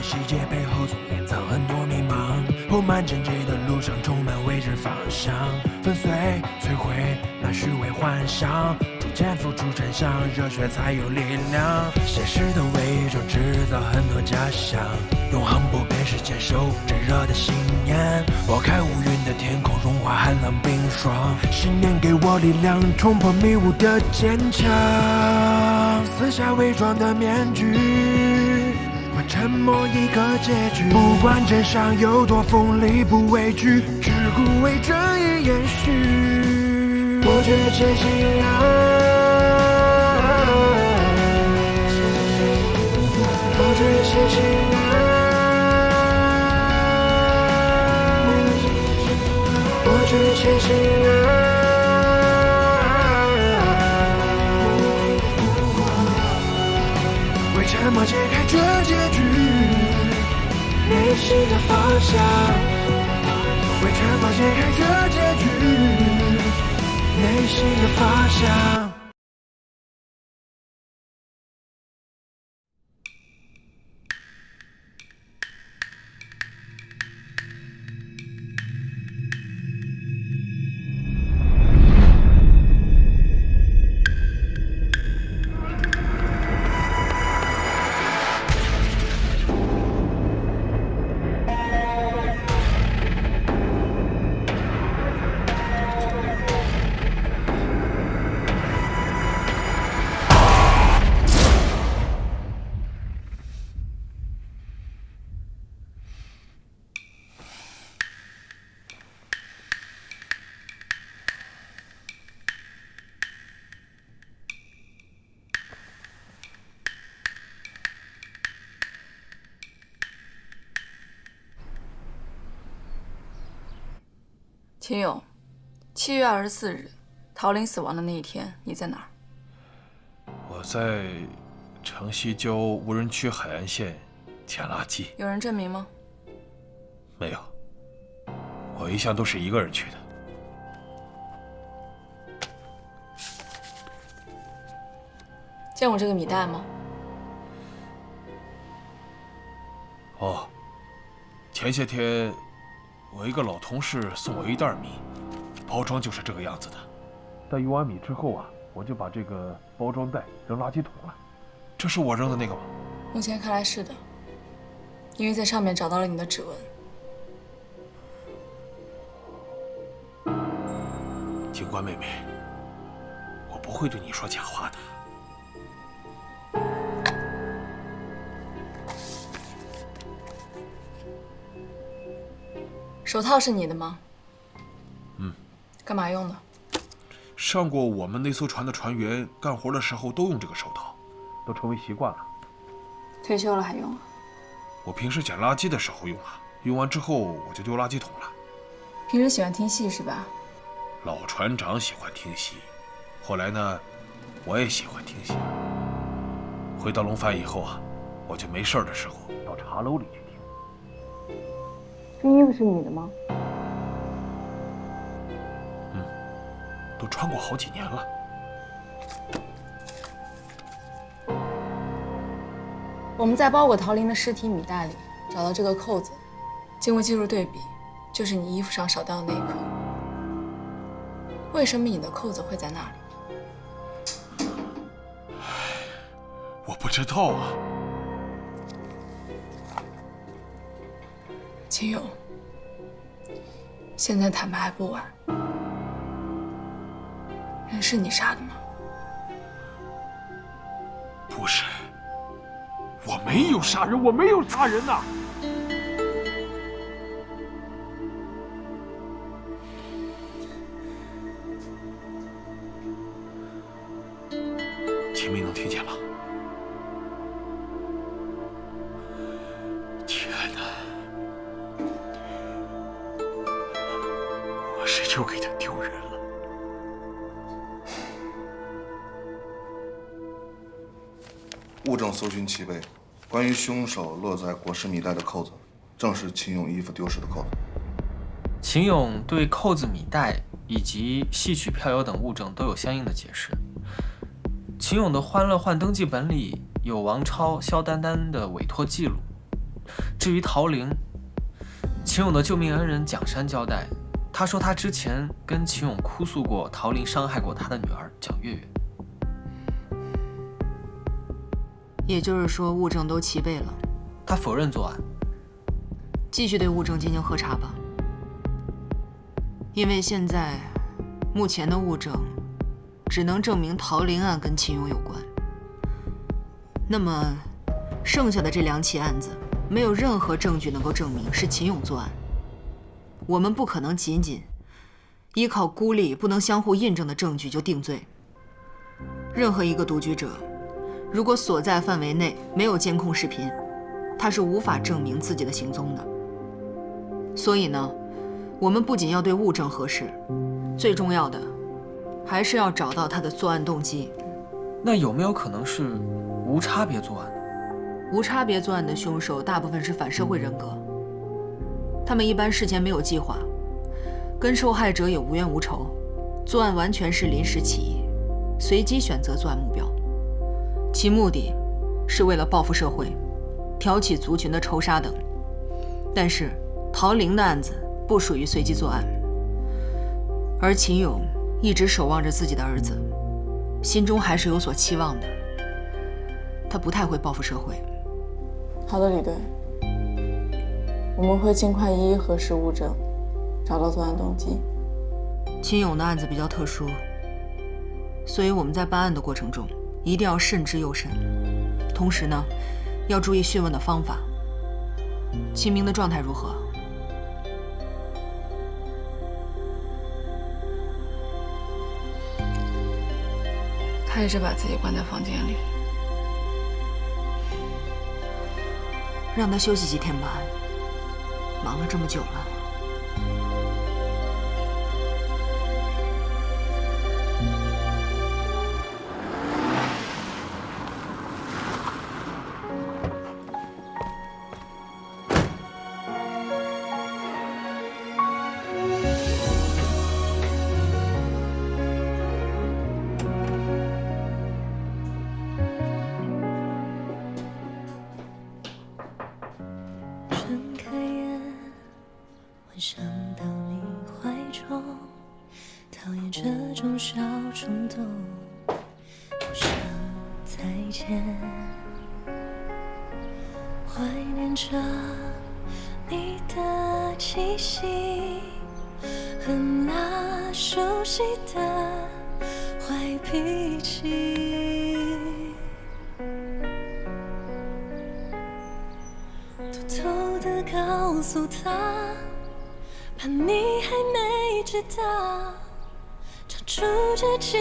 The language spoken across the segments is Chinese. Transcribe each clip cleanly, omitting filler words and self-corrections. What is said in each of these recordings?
细节背后总掩藏很多迷茫。铺满荆棘的路上充满未知方向，粉碎摧毁那虚伪幻想，逐渐付出真相，热血才有力量。现实的伪装制造很多假象，永恒不变是坚守炙热的信念。拨开乌云的天空，融化寒冷冰霜，信念给我力量，冲破迷雾的坚强。撕下伪装的面具，换沉默一个结局。不管真相有多锋利，不畏惧，只顾为正义延续。我却坚信爱，我却坚信爱，我却坚信爱。为沉默解开这结局，内心的方向。为沉默解开这结局，内心的方向。秦勇，7月24日，陶林死亡的那一天，你在哪儿？我在城西郊无人区海岸线捡垃圾。有人证明吗？没有，我一向都是一个人去的。见过这个米袋吗？哦，前些天我一个老同事送我一袋米，包装就是这个样子的。但用完米之后啊，我就把这个包装袋扔垃圾桶了。这是我扔的那个吗？目前看来是的，因为在上面找到了你的指纹。警官妹妹，我不会对你说假话的。手套是你的吗？嗯。干嘛用的？上过我们那艘船的船员干活的时候都用这个手套，都成为习惯了。退休了还用啊？我平时捡垃圾的时候用啊，用完之后我就丢垃圾桶了。平时喜欢听戏是吧？老船长喜欢听戏，后来呢，我也喜欢听戏。回到龙帆以后啊，我就没事的时候到茶楼里去听。这衣服是你的吗？都穿过好几年了。我们在包裹陶林的尸体米袋里找到这个扣子，经过技术对比，就是你衣服上少掉的那一颗。为什么你的扣子会在那里？我不知道啊。秦勇，现在坦白还不晚。人是你杀的吗？不是，我没有杀人，我没有杀人呐！秦明能听见吗？天哪！我是又给他丢人了。物证搜寻齐备，关于凶手落在裹尸米袋的扣子，正是秦勇衣服丢失的扣子。秦勇对扣子、米袋以及戏曲票友等物证都有相应的解释。秦勇的欢乐换登记本里有王超、肖丹丹的委托记录，至于陶玲，秦勇的救命恩人蒋山交代，他说他之前跟秦勇哭诉过陶玲伤害过他的女儿蒋月月。也就是说，物证都齐备了。他否认作案。继续对物证进行核查吧，因为现在目前的物证只能证明陶玲案跟秦勇有关。那么，剩下的这2起案子，没有任何证据能够证明是秦勇作案。我们不可能仅仅依靠孤立不能相互印证的证据就定罪。任何一个独居者，如果所在范围内没有监控视频，他是无法证明自己的行踪的。所以呢，我们不仅要对物证核实，最重要的还是要找到他的作案动机。那有没有可能是无差别作案呢？无差别作案的凶手大部分是反社会人格，他们一般事前没有计划，跟受害者也无冤无仇，作案完全是临时起意，随机选择作案目标，其目的是为了报复社会，挑起族群的仇杀等。但是陶玲的案子不属于随机作案，而秦勇一直守望着自己的儿子，心中还是有所期望的，他不太会报复社会。好的，李队，我们会尽快一一核实物证，找到作案动机。秦勇的案子比较特殊，所以我们在办案的过程中一定要慎之又慎，同时呢，要注意讯问的方法。秦明的状态如何？他一直把自己关在房间里。让他休息几天吧，忙了这么久了。幻想到你怀中，讨厌这种小冲动，不想再见，怀念着你的气息和那熟悉的坏脾气，偷偷地告诉他，怕你还没知道，尝出这寂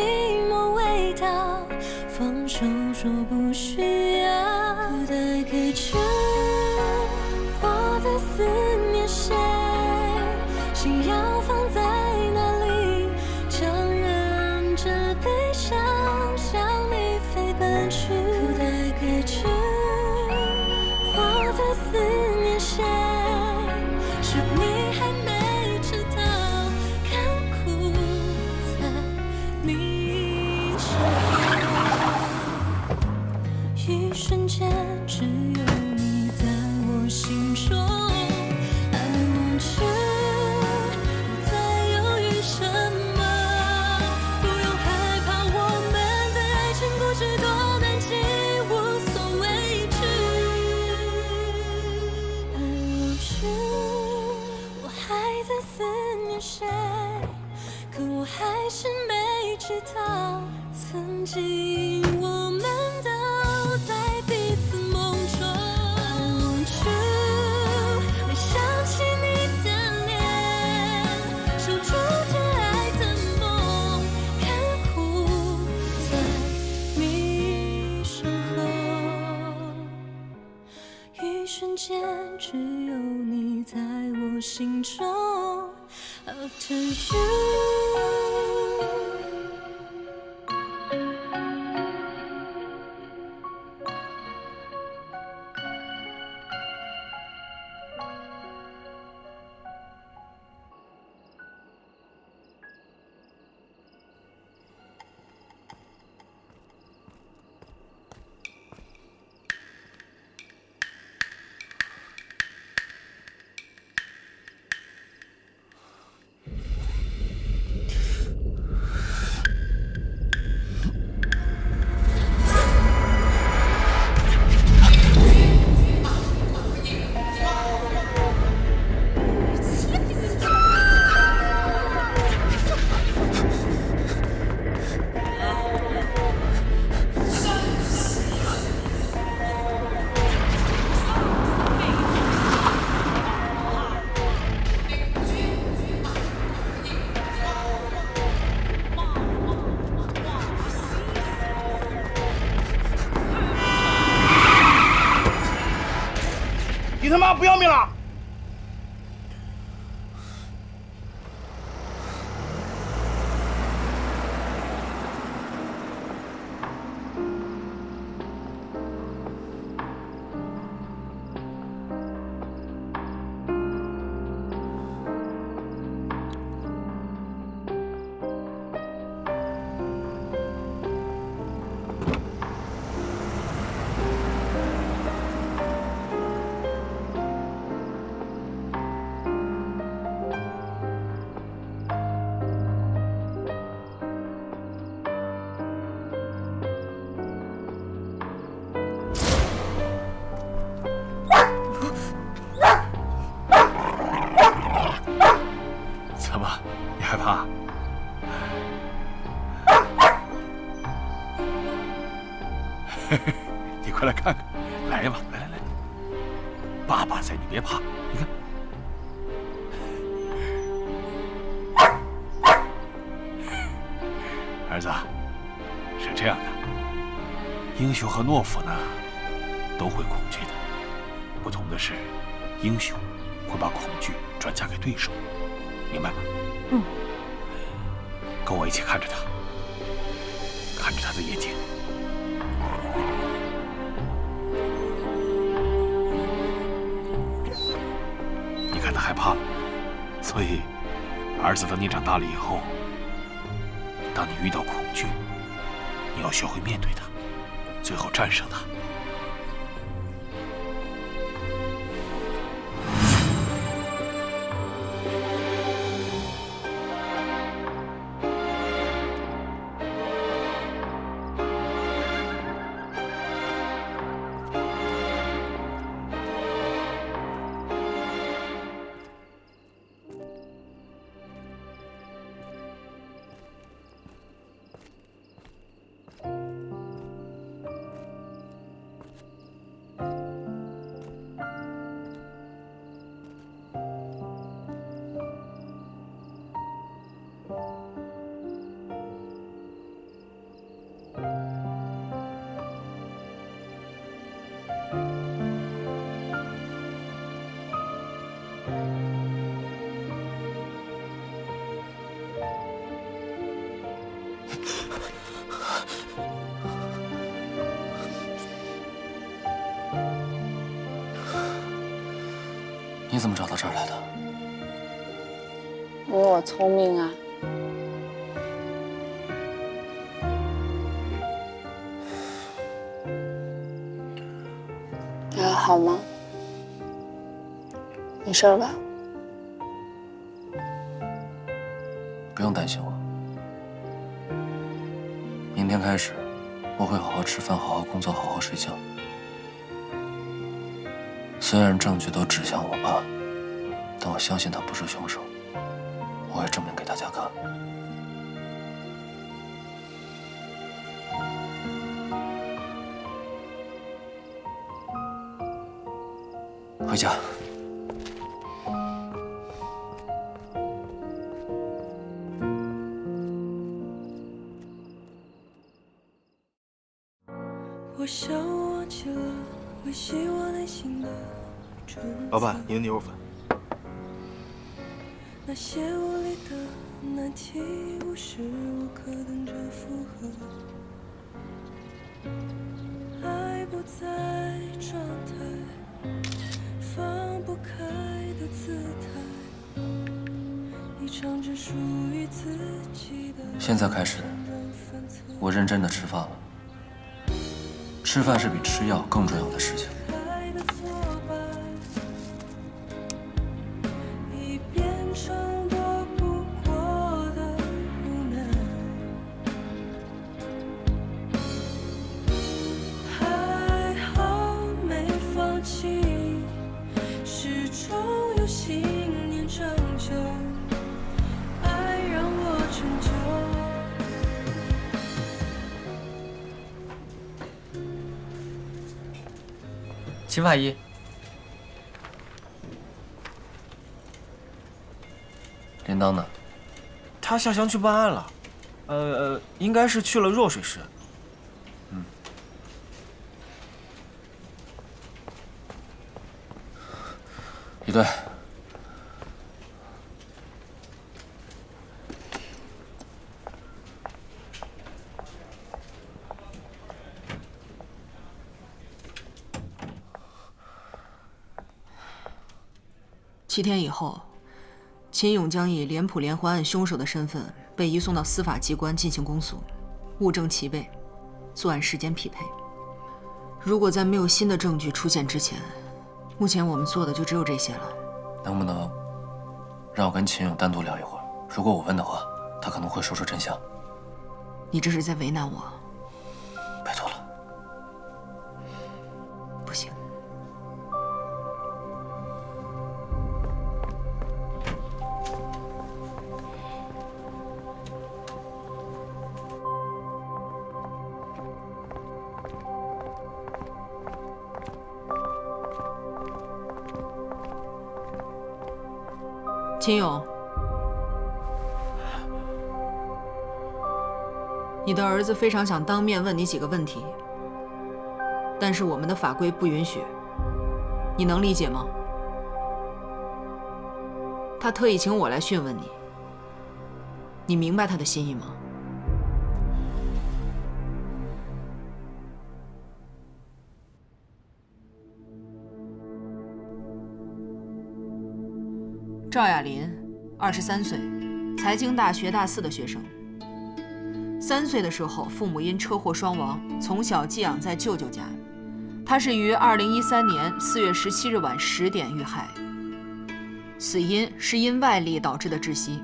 寞味道，放手说不需要，不带给出我在思念谁，心要放在哪里，强忍着悲伤向你飞奔去，不带给出我在思念谁，是你还没知道，看哭在你身后，一瞬间只有你在我心中。I want you， 你在犹豫什么？不用害怕，我们的爱情故事多难记，无所畏惧。I want you， 我还在思念谁，可我还是没知道，曾经我们都在彼此梦中。I want you， 没想起你的脸，守住这爱的梦，看哭在你身后，一瞬间只有你在我心中。After you。话不要命了？怎么，你害怕？你快来看看，来吧，来来来，爸爸在，你别怕，你看。儿子，是这样的，英雄和懦夫呢，都会恐惧的。不同的是，英雄会把恐惧转嫁给对手，明白吗？嗯。跟我一起看着他，看着他的眼睛。你看他害怕了，所以，儿子，等你长大了以后，当你遇到恐惧，你要学会面对它，最后战胜它。你怎么找到这儿来的？因为我聪明啊。你还好吗？没事吧？不用担心我。明天开始，我会好好吃饭，好好工作，好好睡觉。虽然证据都指向我爸，但我相信他不是凶手。我会证明给大家看。回家。我想我忘记了维系我内心的纯粹。老板，您的牛肉粉。那些无力的难题，无时无刻等着复合。爱不在状态，放不开的姿态，一场只属于自己的。现在开始，我认真的吃饭了。吃饭是比吃药更重要的事情。秦法医，铃铛呢？他下乡去办案了，应该是去了弱水市。一队。7天以后，秦勇将以脸谱连环案凶手的身份被移送到司法机关进行公诉，物证齐备，作案时间匹配。如果在没有新的证据出现之前，目前我们做的就只有这些了。能不能让我跟秦勇单独聊一会儿？如果我问的话，他可能会说出真相。你这是在为难我。拜托了。不行。秦勇，你的儿子非常想当面问你几个问题，但是我们的法规不允许，你能理解吗？他特意请我来讯问你，你明白他的心意吗？赵雅琳，23岁，财经大学大4的学生。3岁的时候，父母因车祸双亡，从小寄养在舅舅家。她是于2013年4月17日晚10点遇害，死因是因外力导致的窒息。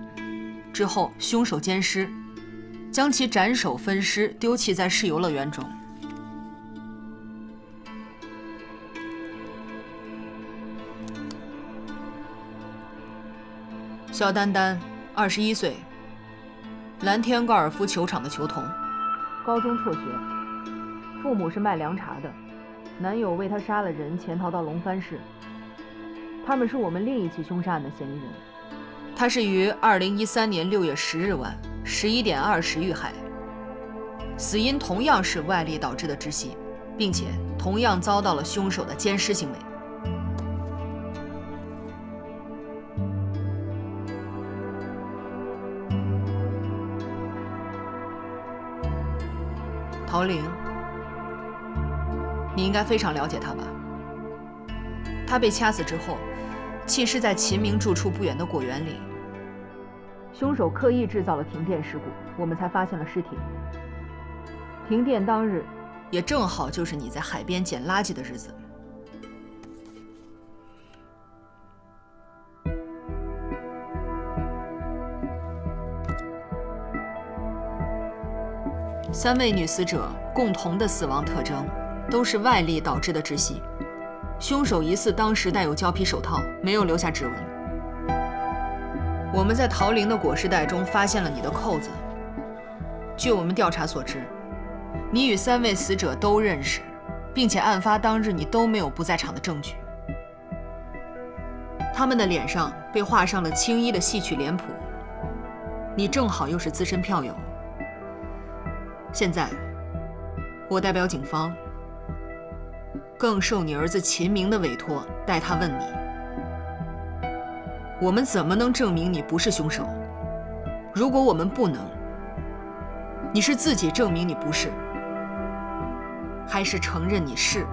之后，凶手奸尸，将其斩首分尸，丢弃在市游乐园中。肖丹丹，21岁，蓝天高尔夫球场的球童，高中辍学，父母是卖凉茶的，男友为她杀了人，潜逃到龙帆市。他们是我们另一起凶杀案的嫌疑人。他是于2013年6月10日晚11点20遇害，死因同样是外力导致的窒息，并且同样遭到了凶手的奸尸行为。陶玲，你应该非常了解她吧？她被掐死之后，弃尸在秦明住处不远的果园里。凶手刻意制造了停电事故，我们才发现了尸体。停电当日，也正好就是你在海边捡垃圾的日子。3位女死者共同的死亡特征都是外力导致的窒息，凶手疑似当时戴有胶皮手套，没有留下指纹。我们在陶玲的裹尸袋中发现了你的扣子。据我们调查所知，你与3位死者都认识，并且案发当日你都没有不在场的证据。他们的脸上被画上了青衣的戏曲脸谱，你正好又是资深票友。现在，我代表警方，更受你儿子秦明的委托，代他问你：我们怎么能证明你不是凶手？如果我们不能，你是自己证明你不是，还是承认你是？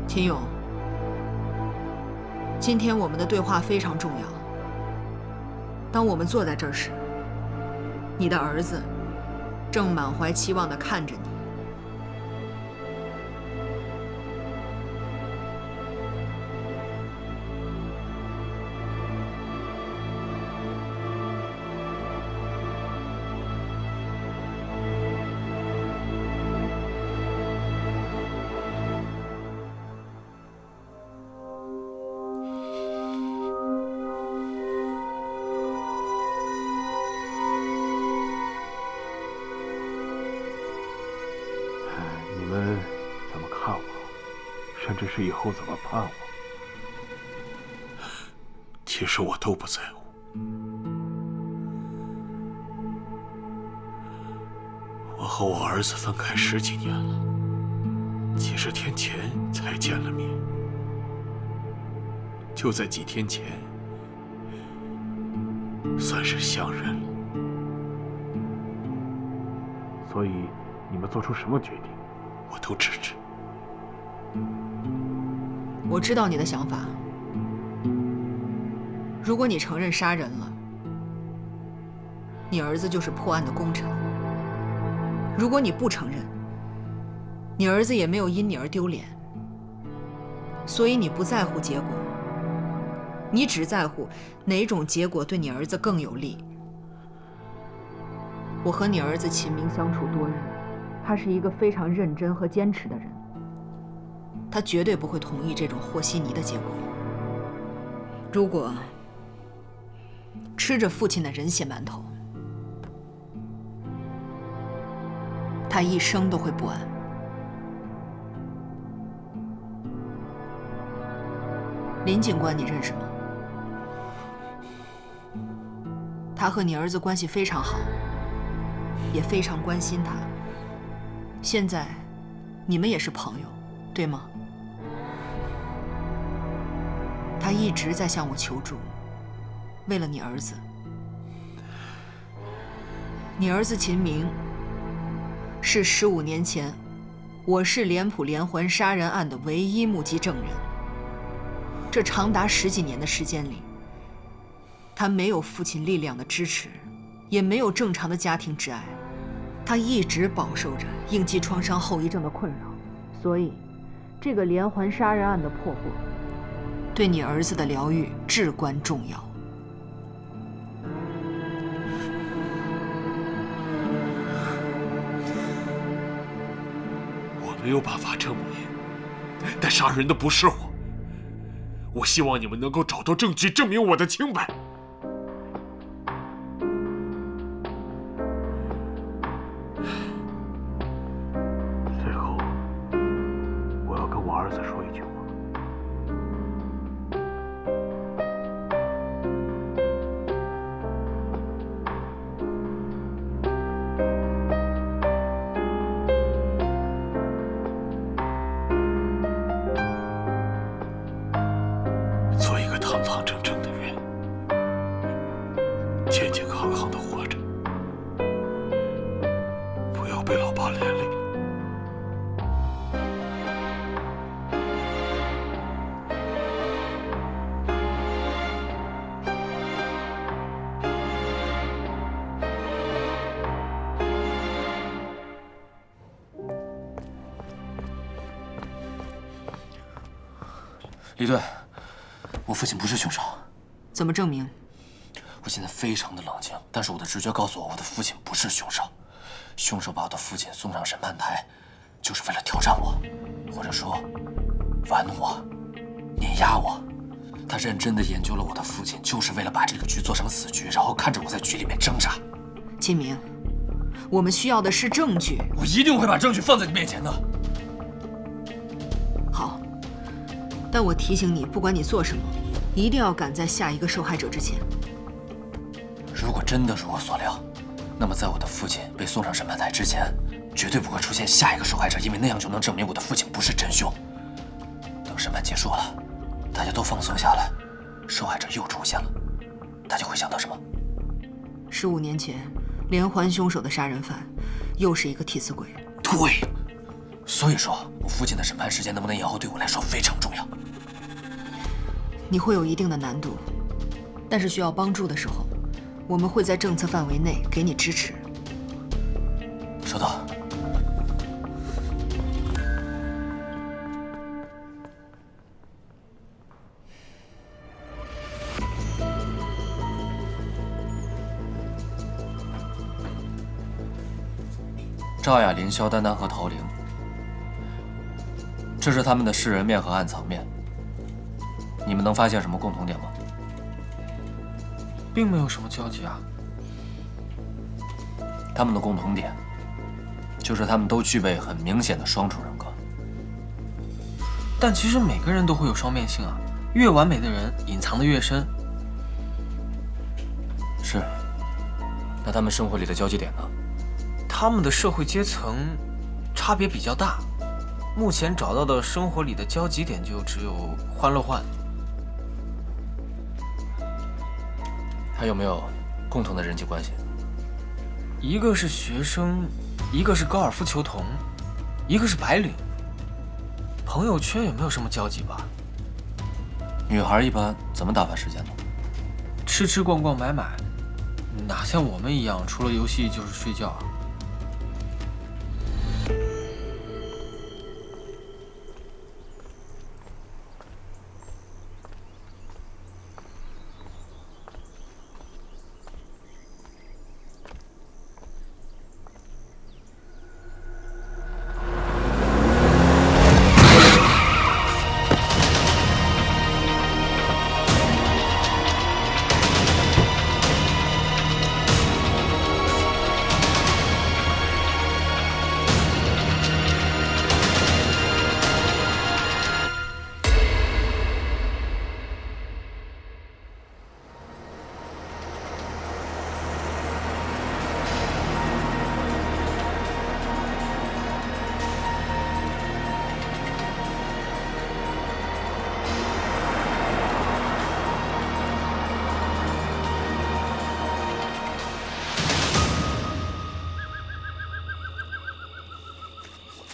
秦勇，今天我们的对话非常重要。当我们坐在这儿时，你的儿子正满怀期望地看着你。这事以后怎么判我，其实我都不在乎。我和我儿子分开10几年了，几十天前才见了面。就在几天前，算是相认了。所以你们做出什么决定，我都支持。我知道你的想法。如果你承认杀人了，你儿子就是破案的功臣；如果你不承认，你儿子也没有因你而丢脸。所以你不在乎结果，你只在乎哪种结果对你儿子更有利。我和你儿子秦明相处多日，他是一个非常认真和坚持的人，他绝对不会同意这种和稀泥的结果。如果吃着父亲的人血馒头，他一生都会不安。林警官，你认识吗？他和你儿子关系非常好，也非常关心他。现在，你们也是朋友，对吗？他一直在向我求助，为了你儿子。你儿子秦明是15年前我市脸谱连环杀人案的唯一目击证人。这长达10几年的时间里，他没有父亲力量的支持，也没有正常的家庭挚爱，他一直饱受着应激创伤后遗症的困扰。所以，这个连环杀人案的破获，对你儿子的疗愈至关重要。我没有办法证明，但杀人的不是我。我希望你们能够找到证据证明我的清白。最后，我要跟我儿子说一句话。做一个堂堂正正的人，健健康康的活着，不要被老爸连累。李队，我父亲不是凶手。怎么证明？我现在非常的冷静，但是我的直觉告诉我，我的父亲不是凶手。凶手把我的父亲送上审判台，就是为了挑战我，或者说玩我、碾压我。他认真的研究了我的父亲，就是为了把这个局做成死局，然后看着我在局里面挣扎。秦明，我们需要的是证据。我一定会把证据放在你面前的。好，但我提醒你，不管你做什么，一定要赶在下一个受害者之前。如果真的如我所料，那么在我的父亲被送上审判台之前，绝对不会出现下一个受害者，因为那样就能证明我的父亲不是真凶。等审判结束了，大家都放松下来，受害者又出现了，大家会想到什么？15年前，连环凶手的杀人犯，又是一个替死鬼。对，所以说我父亲的审判时间能不能延后，对我来说非常重要。你会有一定的难度，但是需要帮助的时候，我们会在政策范围内给你支持。收到。赵雅林、肖丹丹和陶玲，这是他们的示人面和暗藏面。你们能发现什么共同点吗？并没有什么交集啊。他们的共同点，就是他们都具备很明显的双重人格。但其实每个人都会有双面性啊，越完美的人隐藏的越深。是，那他们生活里的交集点呢？他们的社会阶层差别比较大，目前找到的生活里的交集点就只有欢乐焕。还有没有共同的人际关系？一个是学生，一个是高尔夫球童，一个是白领。朋友圈也没有什么交集吧？女孩一般怎么打发时间呢？吃吃逛逛买买，哪像我们一样，除了游戏就是睡觉啊。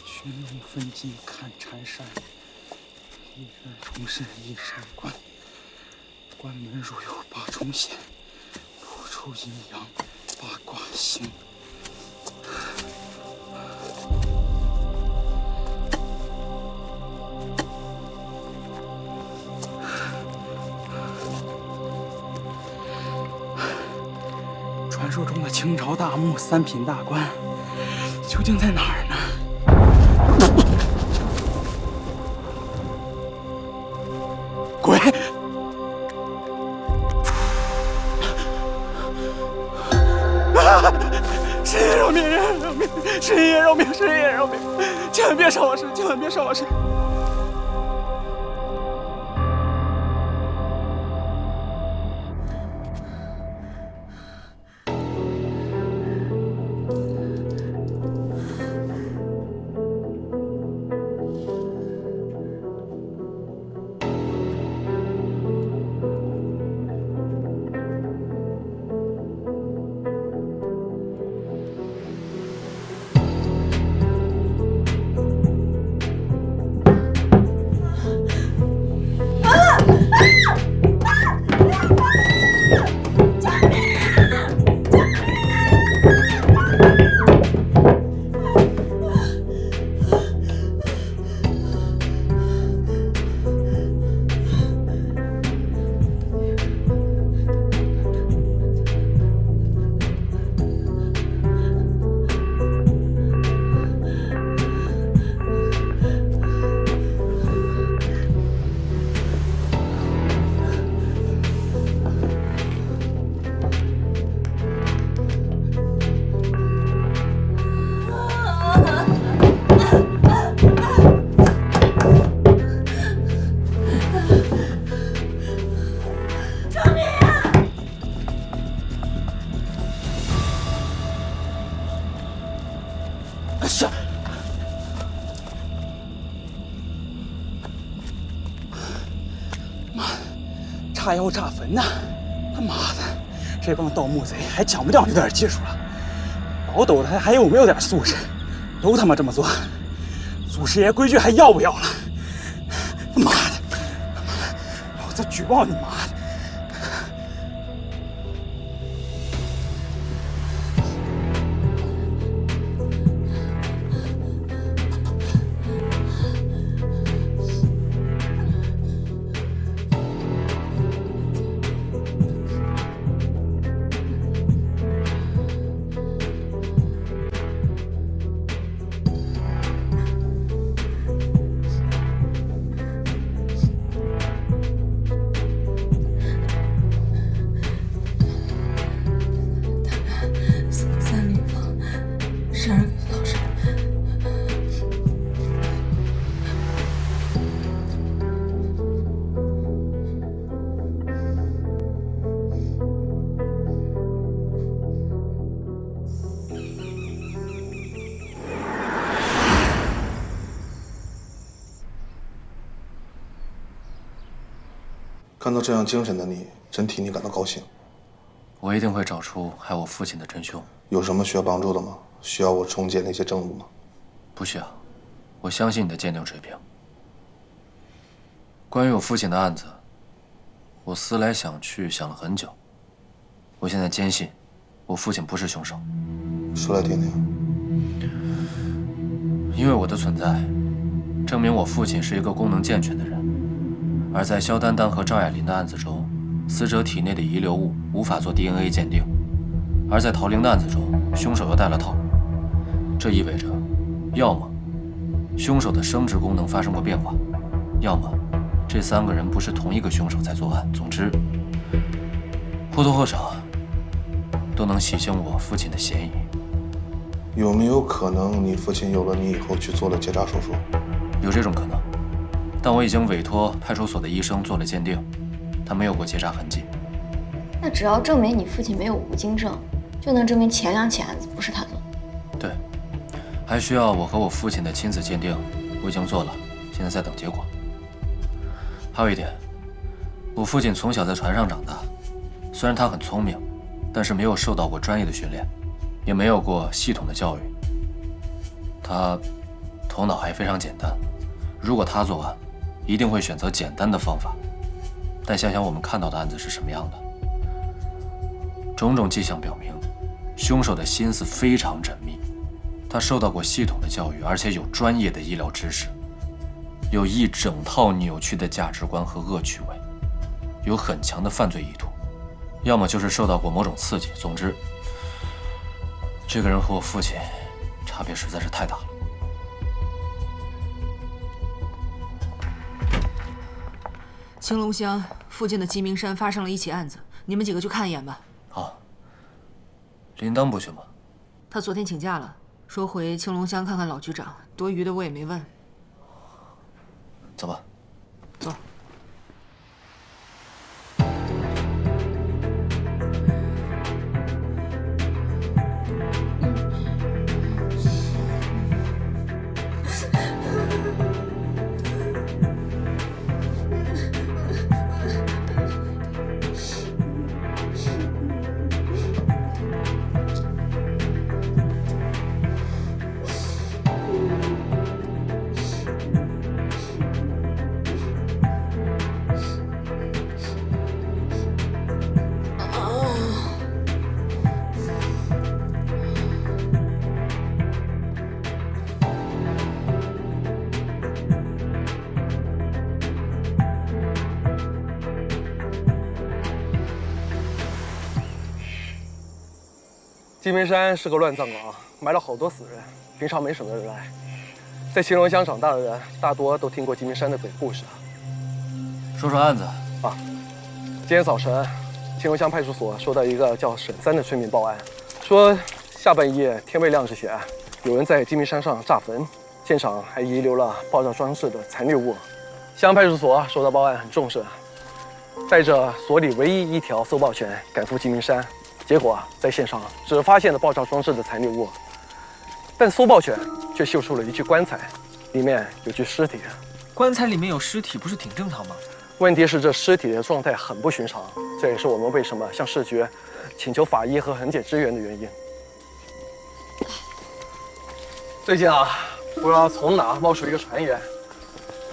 群龙分金看缠山，一人重是一山关。关门入有八重险，路出阴阳八卦星。传说中的清朝大墓三品大官，究竟在哪儿呢？鬼！神爷饶命！神爷饶命！神爷饶命！神爷饶命！千万别伤我身！千万别伤我身！炸药炸坟呐！他妈的，这帮盗墓贼还讲不讲究点技术了？老斗他还有没有点素质？都他妈这么做，祖师爷规矩还要不要了？他妈的！老子举报你妈的！看到这样精神的你，真替你感到高兴。我一定会找出害我父亲的真凶。有什么需要帮助的吗？需要我重建那些证物吗？不需要，我相信你的鉴定水平。关于我父亲的案子，我思来想去，想了很久。我现在坚信，我父亲不是凶手。说来听听。因为我的存在，证明我父亲是一个功能健全的人。而在肖丹丹和赵雅琳的案子中，死者体内的遗留物无法做 DNA 鉴定，而在陶玲的案子中，凶手又戴了套。这意味着，要么凶手的生殖功能发生过变化，要么这3个人不是同一个凶手在作案。总之，或多或少都能洗清我父亲的嫌疑。有没有可能你父亲有了你以后去做了结扎手术？有这种可能，但我已经委托派出所的医生做了鉴定，他没有过结扎痕迹。那只要证明你父亲没有无精症，就能证明前2起案子不是他做的。对，还需要我和我父亲的亲子鉴定，我已经做了，现在在等结果。还有一点，我父亲从小在船上长大，虽然他很聪明，但是没有受到过专业的训练，也没有过系统的教育。他头脑还非常简单，如果他作案，一定会选择简单的方法。但想想我们看到的案子是什么样的，种种迹象表明，凶手的心思非常缜密，他受到过系统的教育，而且有专业的医疗知识，有一整套扭曲的价值观和恶趣味，有很强的犯罪意图，要么就是受到过某种刺激。总之，这个人和我父亲差别实在是太大了。青龙乡附近的鸡鸣山发生了1起案子，你们几个去看一眼吧。好。林当不去吗？他昨天请假了，说回青龙乡看看老局长，多余的我也没问。走吧。走。鸡鸣山是个乱葬岗，埋了好多死人，平常没什么人来。在青龙乡长大的人，大多都听过鸡鸣山的鬼故事。说说案子啊。今天早晨，青龙乡派出所收到一个叫沈三的村民报案，说下半夜天未亮之前，有人在鸡鸣山上炸坟，现场还遗留了爆炸装置的残留物。乡派出所收到报案很重视，带着所里唯一一条搜爆犬赶赴鸡鸣山。结果在现场只发现了爆炸装置的残留物，但搜爆犬却嗅出了一具棺材，里面有具尸体。棺材里面有尸体，不是挺正常吗？问题是这尸体的状态很不寻常，这也是我们为什么向市局请求法医和痕检支援的原因。最近啊，不知道从哪冒出一个传言，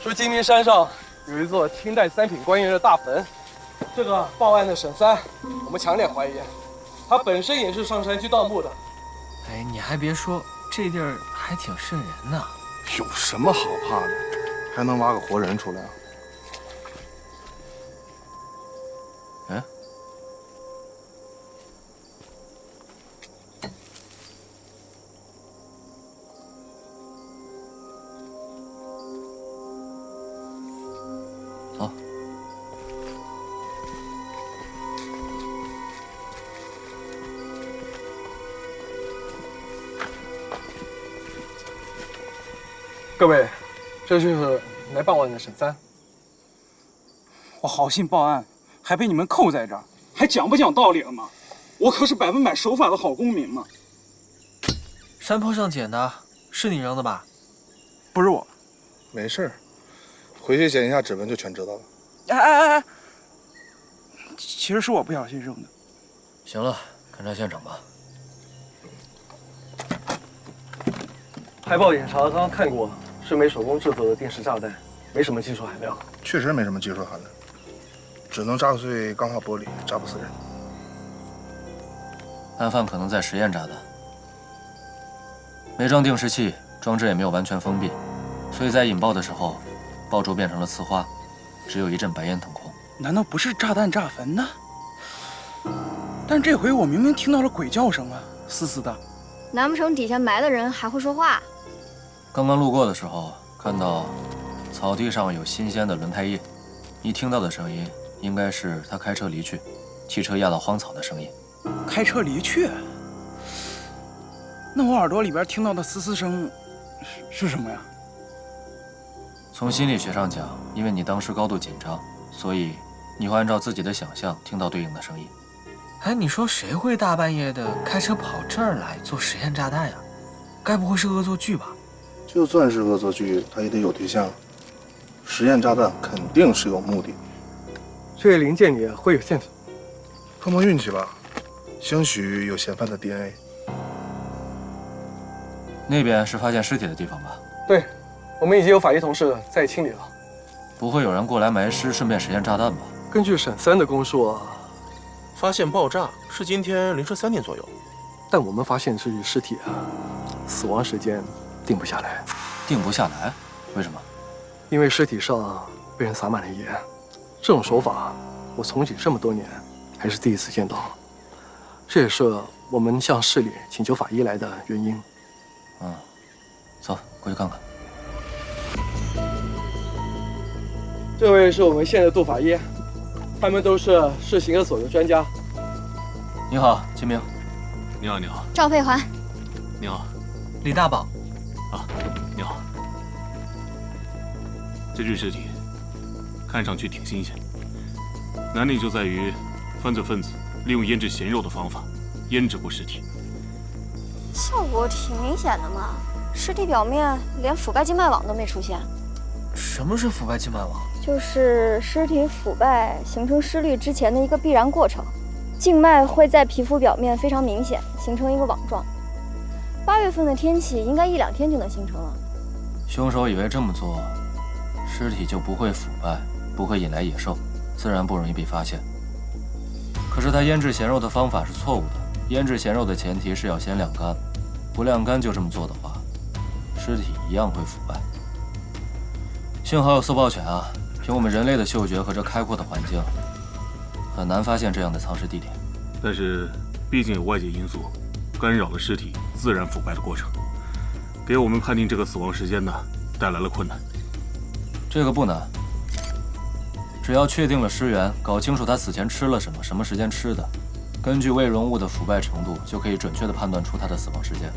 说鸡鸣山上有一座清代3品官员的大坟。这个报案的沈三，我们强烈怀疑。他本身也是上山去盗墓的。哎，你还别说，这地儿还挺瘆人呢。有什么好怕的？还能挖个活人出来？嗯？走。各位，这就是来报案的沈三。我好心报案，还被你们扣在这儿，还讲不讲道理了吗？我可是100%守法的好公民嘛。山坡上捡的，是你扔的吧？不是我。没事儿，回去检一下指纹就全知道了。哎，其实是我不小心扔的。行了，勘察现场吧。海报检查刚刚看过，是枚手工制作的定时炸弹，没什么技术含量。确实没什么技术含量，只能炸碎钢化玻璃，炸不死人。案犯可能在实验炸弹，没装定时器，装置也没有完全封闭，所以在引爆的时候，爆竹变成了呲花，只有一阵白烟腾空。难道不是炸弹炸坟呢？但这回我明明听到了鬼叫声啊，嘶嘶的。难不成底下埋的人还会说话？刚刚路过的时候，看到草地上有新鲜的轮胎液，你听到的声音应该是他开车离去，汽车压到荒草的声音。开车离去？那我耳朵里边听到的嘶嘶声是什么呀？从心理学上讲，因为你当时高度紧张，所以你会按照自己的想象听到对应的声音。哎，你说谁会大半夜的开车跑这儿来做实验炸弹呀？该不会是恶作剧吧？就算是恶作剧，他也得有对象。实验炸弹肯定是有目的。这些零件里会有线索，碰碰运气吧，兴许有嫌犯的 DNA。那边是发现尸体的地方吧？对，我们已经有法医同事在清理了。不会有人过来埋尸，顺便实验炸弹吧？根据沈三的供述，发现爆炸是今天凌晨3点左右，但我们发现这具尸体死亡时间定不下来。定不下来？为什么？因为尸体上被人撒满了盐，这种手法我从警这么多年还是第一次见到。这也是我们向市里请求法医来的原因。走，过去看看。这位是我们县的杜法医，他们都是市刑侦所的专家。你好，秦明。你好，你好。赵佩环。你好，李大宝。啊，你好。这具尸体看上去挺新鲜，难点就在于犯罪分子利用腌制咸肉的方法腌制过尸体，效果挺明显的嘛。尸体表面连腐败静脉网都没出现。什么是腐败静脉网？就是尸体腐败形成尸粒之前的一个必然过程，静脉会在皮肤表面非常明显，形成一个网状。8月份的天气应该1、2天就能形成了。凶手以为这么做，尸体就不会腐败，不会引来野兽，自然不容易被发现。可是他腌制咸肉的方法是错误的，腌制咸肉的前提是要先晾干，不晾干就这么做的话，尸体一样会腐败。幸好有搜爆犬啊，凭我们人类的嗅觉和这开阔的环境，很难发现这样的藏尸地点。但是毕竟有外界因素干扰了尸体自然腐败的过程，给我们判定这个死亡时间呢带来了困难。这个不难，只要确定了尸源，搞清楚他死前吃了什么，什么时间吃的，根据胃溶物的腐败程度，就可以准确地判断出他的死亡时间。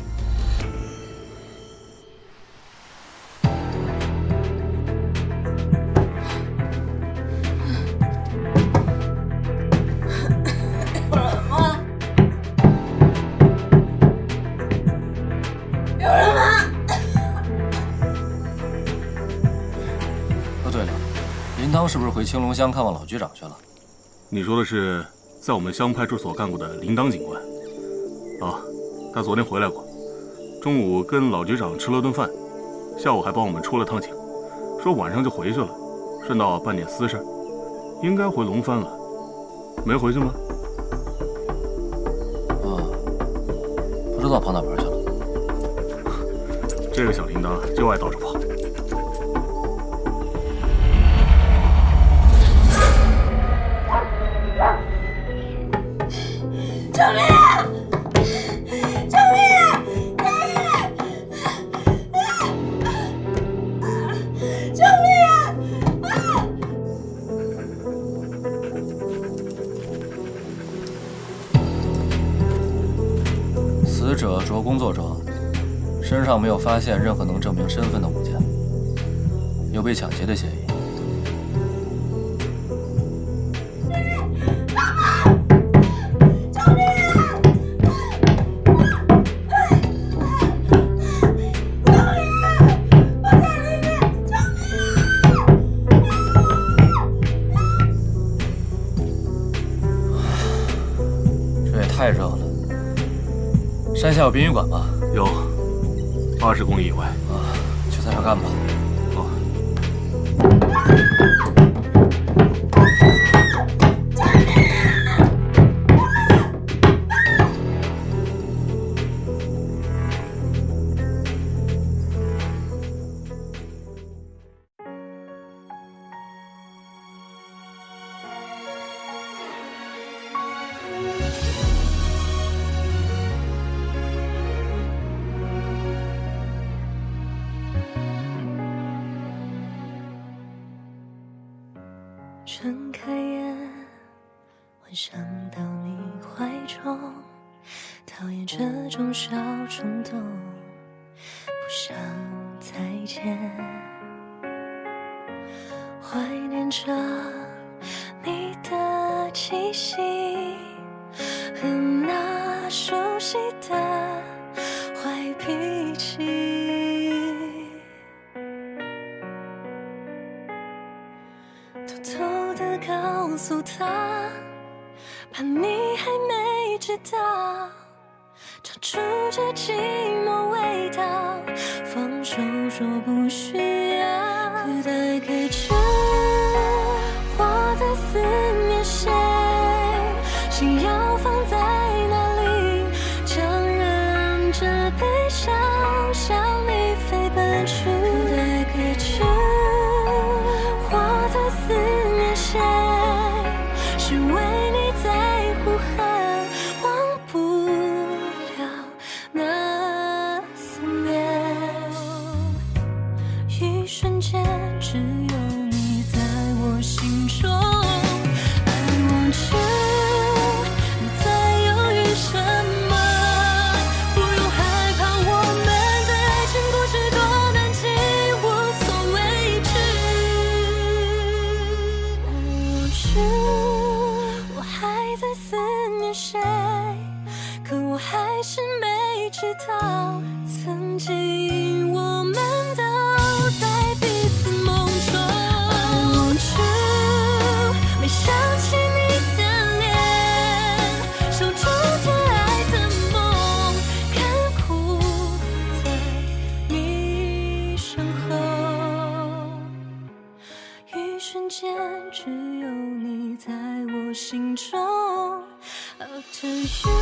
是不是回青龙乡看望老局长去了？你说的是在我们乡派出所干过的铃铛警官啊？他昨天回来过，中午跟老局长吃了顿饭，下午还帮我们出了趟警，说晚上就回去了，顺道办点私事，应该回龙帆了。没回去吗？不知道跑哪边去了。这个小铃铛就爱到处跑。救命啊！救命啊！救命啊！死者着工作装，身上没有发现任何能证明身份的物件，有被抢劫的嫌疑。有殡仪馆吗？有，20公里以外。啊，就在这干吧。睁开眼，幻想到你怀中，讨厌这种小冲动，不想再见。怀念着你的气息和那熟悉的坏脾气，偷偷地告诉他，怕你还没知道，尝出这寂寞味道。放手说不需要，可待开车，我在思念谁，心要放在哪里，强忍着悲伤向你飞奔去。可待开车，我在思念谁，是为你在呼喊，忘不了那思念。一瞬间只有你在我心中， I want you， 你在犹豫什么？不用害怕，我们的爱情故事多难记，无所畏惧。I want you， 我还在思念谁，可我还是没知道，曾经我们都在彼此梦中。I want you， 没想起你的脸，守住最爱的梦，看哭在你身后。一瞬间只有你在我心中。After you。